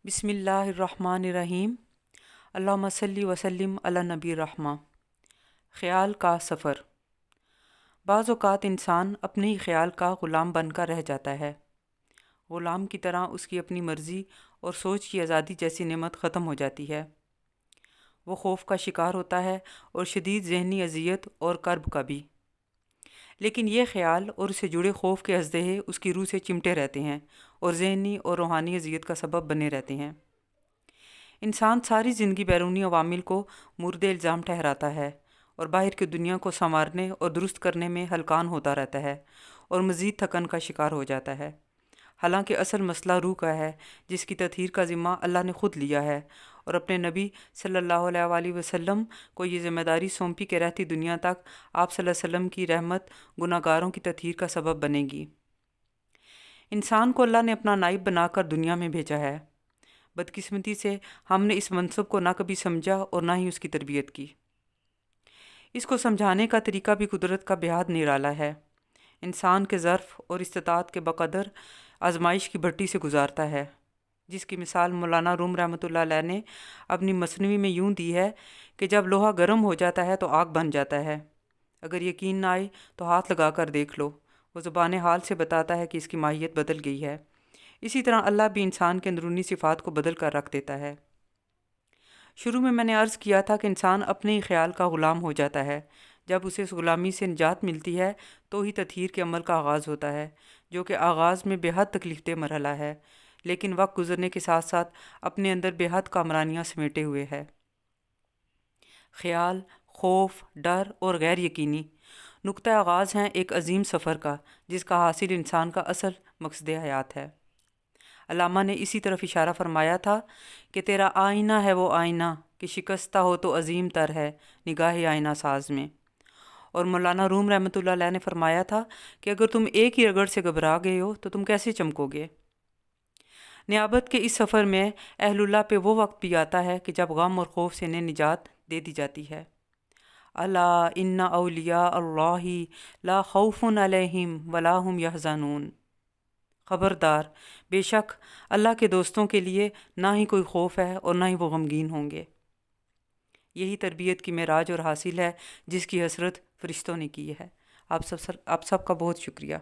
بسم اللہ الرحمن الرحیم۔ اللہم صلی وسلم علی نبی الرحمہ۔ خیال کا سفر۔ بعض اوقات انسان اپنے ہی خیال کا غلام بن کر رہ جاتا ہے۔ غلام کی طرح اس کی اپنی مرضی اور سوچ کی آزادی جیسی نعمت ختم ہو جاتی ہے۔ وہ خوف کا شکار ہوتا ہے اور شدید ذہنی اذیت اور کرب کا بھی۔ لیکن یہ خیال اور اسے جڑے خوف کے ازدہے اس کی روح سے چمٹے رہتے ہیں اور ذہنی اور روحانی اذیت کا سبب بنے رہتے ہیں۔ انسان ساری زندگی بیرونی عوامل کو مورد الزام ٹھہراتا ہے اور باہر کی دنیا کو سنوارنے اور درست کرنے میں ہلکان ہوتا رہتا ہے اور مزید تھکن کا شکار ہو جاتا ہے، حالانکہ اصل مسئلہ روح کا ہے، جس کی تطہیر کا ذمہ اللہ نے خود لیا ہے اور اپنے نبی صلی اللہ علیہ وآلہ وسلم کو یہ ذمہ داری سونپی کہ رہتی دنیا تک آپ صلی اللہ علیہ وسلم کی رحمت گناہ گاروں کی تطہیر کا سبب بنے گی۔ انسان کو اللہ نے اپنا نائب بنا کر دنیا میں بھیجا ہے۔ بدقسمتی سے ہم نے اس منصب کو نہ کبھی سمجھا اور نہ ہی اس کی تربیت کی۔ اس کو سمجھانے کا طریقہ بھی قدرت کا بےحد نرالا ہے۔ انسان کے ظرف اور استطاعت کے بقدر آزمائش کی بھٹی سے گزارتا ہے، جس کی مثال مولانا روم رحمۃ اللہ علیہ نے اپنی مثنوی میں یوں دی ہے کہ جب لوہا گرم ہو جاتا ہے تو آگ بن جاتا ہے۔ اگر یقین نہ آئے تو ہاتھ لگا کر دیکھ لو، وہ زبان حال سے بتاتا ہے کہ اس کی ماہیت بدل گئی ہے۔ اسی طرح اللہ بھی انسان کے اندرونی صفات کو بدل کر رکھ دیتا ہے۔ شروع میں نے عرض کیا تھا کہ انسان اپنے ہی خیال کا غلام ہو جاتا ہے۔ جب اسے اس غلامی سے نجات ملتی ہے تو ہی تطہیر کے عمل کا آغاز ہوتا ہے، جو کہ آغاز میں بے حد تکلیف دہ مرحلہ ہے، لیکن وقت گزرنے کے ساتھ ساتھ اپنے اندر بے حد کامرانیاں سمیٹے ہوئے ہے۔ خیال، خوف، ڈر اور غیر یقینی نقطہ آغاز ہیں ایک عظیم سفر کا، جس کا حاصل انسان کا اصل مقصد حیات ہے۔ علامہ نے اسی طرف اشارہ فرمایا تھا کہ تیرا آئینہ ہے وہ آئینہ کہ شکستہ ہو تو عظیم تر ہے نگاہ آئینہ ساز میں۔ اور مولانا روم رحمۃ اللہ علیہ نے فرمایا تھا کہ اگر تم ایک ہی رگڑ سے گھبرا گئے ہو تو تم کیسے چمکو گے؟ نیابت کے اس سفر میں اہل اللہ پہ وہ وقت بھی آتا ہے کہ جب غم اور خوف سے انہیں نجات دے دی جاتی ہے۔ الا ان اولیاء اللہ لا خوف علیہم ولا هم یحزنون۔ خبردار، بے شک اللہ کے دوستوں کے لیے نہ ہی کوئی خوف ہے اور نہ ہی وہ غمگین ہوں گے۔ یہی تربیت کی معراج اور حاصل ہے جس کی حسرت فرشتوں نے کی ہے۔ آپ سب کا بہت شکریہ۔